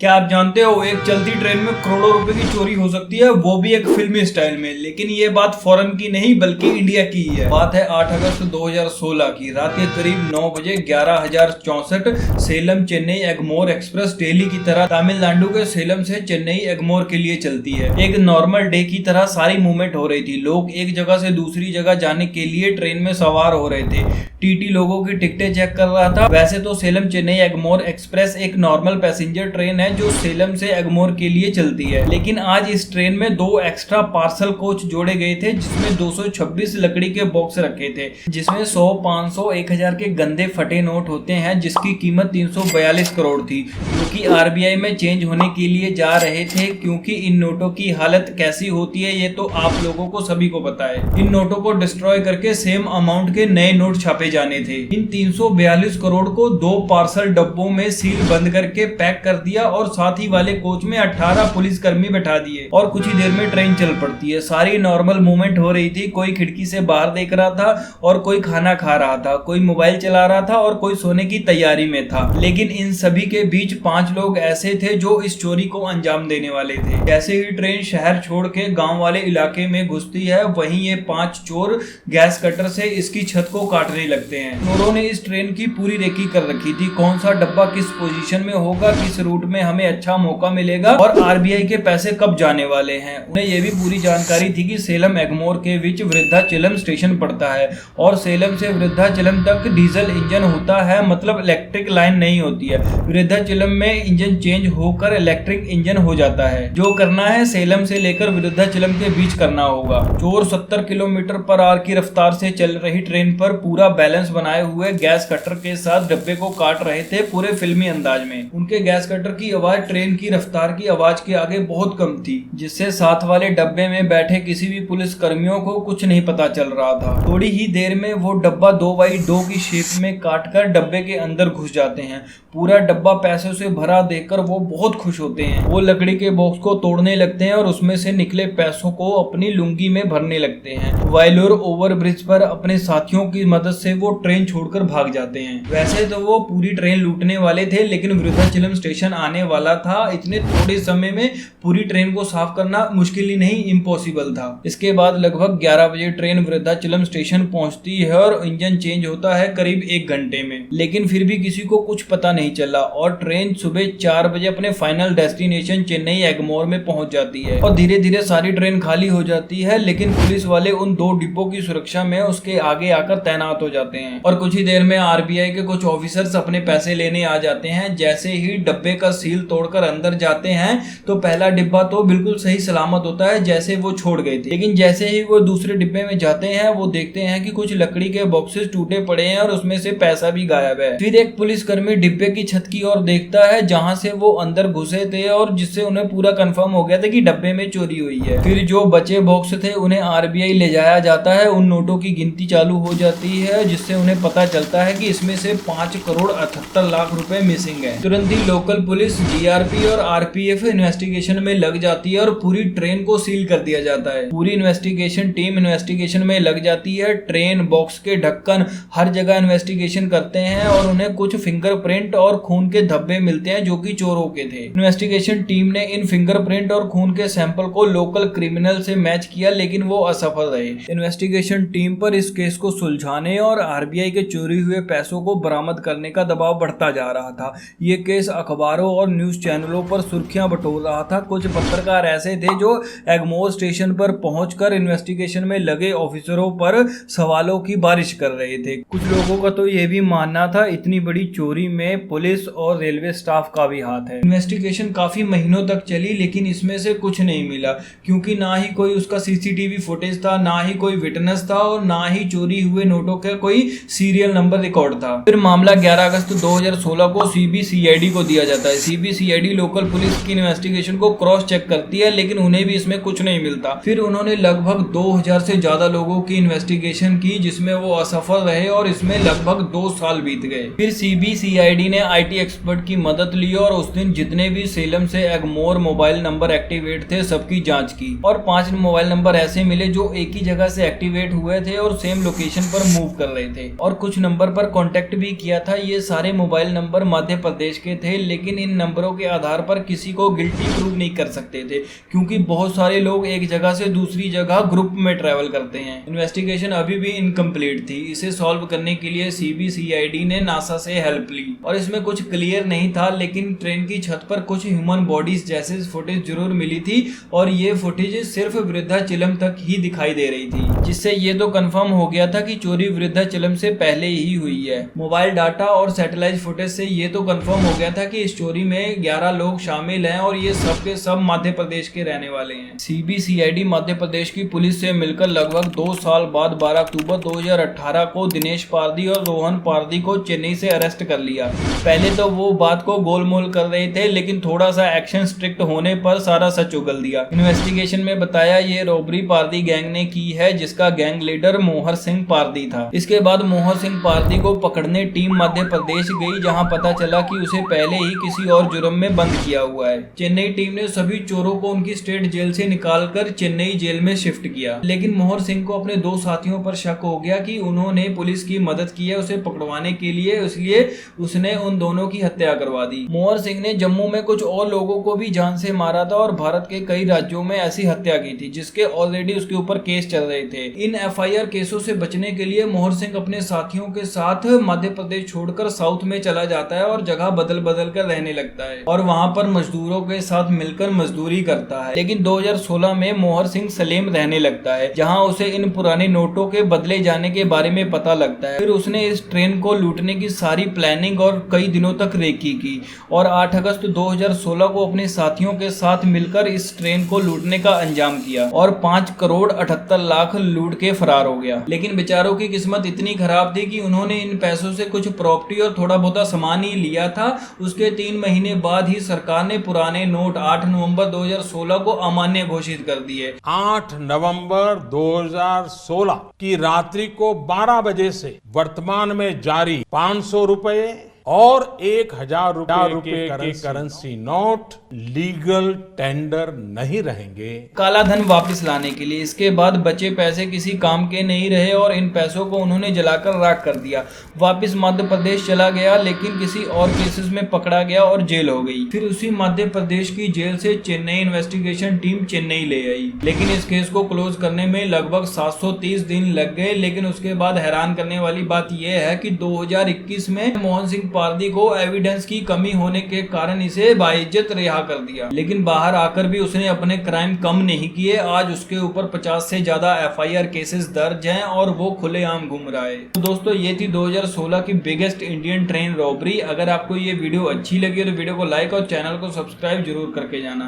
क्या आप जानते हो एक चलती ट्रेन में करोड़ों रुपए की चोरी हो सकती है, वो भी एक फिल्मी स्टाइल में। लेकिन ये बात फॉरेन की नहीं बल्कि इंडिया की ही है। बात है 8 अगस्त 2016 की। रात के करीब 9 बजे 11,064 सेलम चेन्नई एगमोर एक्सप्रेस डेली की तरह तमिलनाडु के सेलम से चेन्नई एगमोर के लिए चलती है। एक नॉर्मल डे की तरह सारी मूवमेंट हो रही थी। लोग एक जगह से दूसरी जगह जाने के लिए ट्रेन में सवार हो रहे थे। टीटी लोगों की टिकटें चेक कर रहा था। वैसे तो सेलम चेन्नई एगमोर एक्सप्रेस एक नॉर्मल पैसेंजर ट्रेन है जो सेलम से एगमोर के लिए चलती है, लेकिन आज इस ट्रेन में 2 एक्स्ट्रा पार्सल कोच जोड़े गए थे जिसमें 226 लकड़ी के बॉक्स रखे थे, जिसमें 100, 500, 1000 के गंदे फटे नोट होते हैं जिसकी कीमत 342 करोड़ थी, जो कि आरबीआई में चेंज होने के लिए जा रहे थे। क्योंकि इन नोटों की हालत कैसी होती है ये तो आप लोगों को सभी को पता है। इन नोटों को डिस्ट्रॉय करके सेम अमाउंट के नए नोट छापे जाने थे। इन 342 करोड़ को 2 पार्सल डब्बों में सील बंद करके पैक कर दिया और साथ ही वाले कोच में 18 पुलिसकर्मी बैठा दिए और कुछ ही देर में ट्रेन चल पड़ती है। सारी नॉर्मल मूवमेंट हो रही थी। कोई खिड़की से बाहर देख रहा था और कोई खाना खा रहा था, कोई मोबाइल चला रहा था और कोई सोने की तैयारी में था। लेकिन इन सभी के बीच 5 लोग ऐसे थे जो इस चोरी को अंजाम देने वाले थे। जैसे ही ट्रेन शहर छोड़ के गांव वाले इलाके में घुसती है, वहीं ये 5 चोर गैस कटर से इसकी छत को काटने लगते हैं। चोरों ने इस ट्रेन की पूरी रेकी कर रखी थी। कौन सा डब्बा किस पोजीशन में होगा, किस रूट में हमें अच्छा मौका मिलेगा और आरबीआई के पैसे कब जाने वाले हैं। उन्हें यह भी पूरी जानकारी थी कि सेलम एगमोर के बीच वृद्धाचलम स्टेशन पड़ता है और सेलम से वृद्धाचलम तक डीजल इंजन होता है, मतलब इलेक्ट्रिक लाइन नहीं होती है। वृद्धाचलम में इंजन चेंज होकर इलेक्ट्रिक इंजन हो जाता है। जो करना है सेलम से लेकर वृद्धाचलम के बीच करना होगा। चोर 70 किलोमीटर पर आवर की रफ्तार से चल रही ट्रेन पर पूरा बैलेंस बनाए हुए गैस कटर के साथ डब्बे को काट रहे थे, पूरे फिल्मी अंदाज में। उनके गैस कटर की आवाज ट्रेन की रफ्तार की आवाज के आगे बहुत कम थी, जिससे साथ वाले डब्बे में बैठे किसी भी पुलिस कर्मियों को कुछ नहीं पता चल रहा था। थोड़ी ही देर में वो डब्बा 2x2 की शेप में काटकर डब्बे के अंदर घुस जाते हैं। पूरा डब्बा पैसों से भरा देखकर वो बहुत खुश होते हैं। वो लकड़ी के बॉक्स को तोड़ने लगते हैं और उसमें से निकले पैसों को अपनी लुंगी में भरने लगते हैं। वायलोर ओवर ब्रिज पर अपने साथियों की मदद से वो ट्रेन छोड़कर भाग जाते हैं। वैसे तो वो पूरी ट्रेन लूटने वाले थे, लेकिन वृद्धाचलम स्टेशन आने वाला था। इतने थोड़े समय में पूरी ट्रेन को साफ करना मुश्किल ही नहीं, इम्पॉसिबल था। इसके बाद लगभग 11 बजे ट्रेन वृद्धाचलम स्टेशन पहुंचती है और इंजन चेंज होता है करीब 1 घंटे में, लेकिन फिर भी किसी को कुछ पता नहीं चला और ट्रेन सुबह 4 बजे अपने फाइनल डेस्टिनेशन चेन्नई एगमोर में पहुंच जाती है और धीरे धीरे सारी ट्रेन खाली हो जाती है। लेकिन पुलिस वाले उन 2 डिब्बों की सुरक्षा में उसके आगे आकर तैनात हो जाते हैं और कुछ ही देर में आरबीआई के कुछ ऑफिसर्स अपने पैसे लेने आ जाते हैं। जैसे ही डब्बे का सील तोड़कर अंदर जाते हैं तो पहला डिब्बा तो बिल्कुल सही सलामत होता है जैसे वो छोड़ गए थे, लेकिन जैसे ही वो दूसरे डिब्बे में जाते हैं वो देखते हैं कि कुछ लकड़ी के बॉक्सेस टूटे पड़े हैं और उसमें से पैसा भी गायब है। फिर एक पुलिसकर्मी डिब्बे की छत की ओर देखता है जहां से वो अंदर घुसे थे और जिससे उन्हें पूरा कंफर्म हो गया था कि डब्बे में चोरी हुई है। फिर जो बचे बॉक्स थे उन्हें आरबीआई ले जाया जाता है। उन नोटों की गिनती चालू हो जाती है जिससे उन्हें पता चलता है कि इसमें से 5 करोड़ 78 लाख रुपए मिसिंग है। तुरंत ही लोकल पुलिस, जीआरपी और आरपीएफ इन्वेस्टिगेशन में लग जाती है और पूरी ट्रेन को सील कर दिया जाता है। पूरी इन्वेस्टिगेशन टीम इन्वेस्टिगेशन में लग जाती है। ट्रेन, बॉक्स के ढक्कन, हर जगह इन्वेस्टिगेशन करते हैं और उन्हें कुछ फिंगरप्रिंट और खून के धब्बे मिलते हैं जो कि चोरों के थे। इन्वेस्टिगेशन टीम ने इन फिंगरप्रिंट और खून के सैंपल को लोकल क्रिमिनल से मैच किया, लेकिन वो असफल रहे। इन्वेस्टिगेशन टीम पर इस केस को सुलझाने और आरबीआई के चोरी हुए पैसों को बरामद करने का दबाव बढ़ता जा रहा था। ये केस अखबारों और न्यूज चैनलों पर सुर्खियां बटोर रहा था। कुछ पत्रकार ऐसे थे जो एगमोर स्टेशन पर पहुंचकर इन्वेस्टिगेशन में लगे ऑफिसरों पर सवालों की बारिश कर रहे थे। कुछ लोगों का तो यह भी मानना था इतनी बड़ी चोरी में पुलिस और रेलवे स्टाफ का भी हाथ है। इन्वेस्टिगेशन काफी महीनों तक चली, लेकिन इसमें से कुछ नहीं मिला, क्योंकि ना ही कोई उसका सीसीटीवी फुटेज था, ना ही कोई विटनेस था और ना ही चोरी हुए नोटों का कोई सीरियल नंबर रिकॉर्ड था। फिर मामला 11 अगस्त 2016 को सीबीसीआईडी को दिया जाता है। सीबीसीआईडी लोकल पुलिस की इन्वेस्टिगेशन को क्रॉस चेक करती है, लेकिन उन्हें भी इसमें कुछ नहीं मिलता। फिर उन्होंने लगभग 2000 से ज्यादा लोगों की इन्वेस्टिगेशन की, जिसमें वो असफल रहे और इसमें लगभग 2 साल बीत गए। फिर सीबीसीआईडी ने आईटी एक्सपर्ट की मदद ली और उस दिन जितने भी सेलम से एगमोर मोबाइल नंबर एक्टिवेट थे सबकी जांच की और 5 मोबाइल नंबर ऐसे मिले जो एक ही जगह से एक्टिवेट हुए थे और सेम लोकेशन पर मूव कर रहे थे और कुछ नंबर पर कांटेक्ट भी किया था। ये सारे मोबाइल नंबर मध्य प्रदेश के थे, लेकिन इन नंबरों के आधार पर किसी को गिल्टी प्रूव नहीं कर सकते थे, क्योंकि बहुत सारे लोग एक जगह से दूसरी जगह ग्रुप में ट्रैवल करते हैं। इन्वेस्टिगेशन अभी भी इनकम्प्लीट थी। इसे सॉल्व करने के लिए CBCID ने नासा से हेल्प ली और इसमें कुछ क्लियर नहीं था, लेकिन ट्रेन की छत पर कुछ ह्यूमन बॉडीज जैसे फुटेज जरूर मिली थी और ये फुटेज सिर्फ वृद्धाचलम तक ही दिखाई दे रही थी, जिससे ये तो कंफर्म हो गया था कि चोरी वृद्धाचलम से पहले ही हुई है। मोबाइल डाटा और सैटेलाइट फुटेज से ये तो कंफर्म हो गया था कि इस चोरी में 11 लोग शामिल हैं और ये सब के सब मध्य प्रदेश के रहने वाले हैं। CBCID मध्य प्रदेश की पुलिस से मिलकर लगभग 2 साल बाद 12 अक्टूबर 2018 को दिनेश पारदी और रोहन पारदी को चेन्नई से अरेस्ट कर लिया। पहले तो वो बात को गोलमोल कर रहे थे, लेकिन थोड़ा सा एक्शन स्ट्रिक्ट होने पर सारा सच उगल दिया। इन्वेस्टिगेशन में बताया ये रॉबरी पारदी गैंग ने की है, जिसका गैंग लीडर मोहर सिंह पारदी था। इसके बाद मोहर सिंह पारदी को पकड़ने टीम मध्य प्रदेश गई, जहां पता चला कि उसे पहले ही किसी और जुर्म में बंद किया हुआ है। चेन्नई टीम ने सभी चोरों को उनकी स्टेट जेल से निकालकर चेन्नई जेल में शिफ्ट किया, लेकिन मोहर सिंह को अपने 2 साथियों पर शक हो गया कि उन्होंने पुलिस की मदद की है उसे पकड़वाने के लिए, इसलिए उसने उन दोनों की हत्या करवा दी। मोहर सिंह ने जम्मू में कुछ और लोगों को भी जान से मारा था और भारत के कई राज्यों में ऐसी हत्या की थी, जिसके ऑलरेडी उसके ऊपर केस चल रहे थे। इन FIR केसों से बचने के लिए मोहर सिंह अपने साथियों के साथ मध्य प्रदेश छोड़कर साउथ में चला जाता है और जगह बदल बदल कर रहने लगता है और वहां पर मजदूरों के साथ मिलकर मजदूरी करता है। लेकिन 2016 में मोहर सिंह सलेम रहने लगता है, जहां उसे इन पुराने नोटों के बदले जाने के बारे में पता लगता है। फिर उसने इस ट्रेन को लूटने की सारी प्लानिंग और कई दिनों तक रेकी की और 8 अगस्त 2016 को अपने साथियों के साथ मिलकर इस ट्रेन को लूटने का अंजाम किया और 5 करोड़ 78 लाख लूट के फरार हो गया। लेकिन बेचारों की किस्मत इतनी खराब थी कि उन्होंने इन पैसों से कुछ प्रॉपर्टी और थोड़ा बहुत सामान ही लिया था। उसके 3 महीने बाद ही सरकार ने पुराने नोट 8 नवंबर 2016 को अमान्य घोषित कर दिए। 8 नवंबर 2016 की रात्रि को 12 बजे से वर्तमान में जारी 500 रुपए और 1000 रुपए के करेंसी नोट लीगल टेंडर नहीं रहेंगे काला धन वापस लाने के लिए। इसके बाद बचे पैसे किसी काम के नहीं रहे और इन पैसों को उन्होंने जलाकर राख कर दिया। वापस मध्य प्रदेश चला गया, लेकिन किसी और केसेस में पकड़ा गया और जेल हो गई। फिर उसी मध्य प्रदेश की जेल से चेन्नई इन्वेस्टिगेशन टीम चेन्नई ले आई, लेकिन इस केस को क्लोज करने में लगभग 730 दिन लग गए। लेकिन उसके बाद हैरान करने वाली बात यह है कि 2021 में मोहन सिंह पारदी को एविडेंस की कमी होने के कारण इसे बाइज्जत रिहा कर दिया, लेकिन बाहर आकर भी उसने अपने क्राइम कम नहीं किए। आज उसके ऊपर 50 से ज्यादा FIR केसेस दर्ज हैं और वो खुलेआम घूम रहा है। तो दोस्तों ये थी 2016 की बिगेस्ट इंडियन ट्रेन रॉबरी। अगर आपको ये वीडियो अच्छी लगी तो वीडियो को लाइक और चैनल को सब्सक्राइब जरूर करके जाना।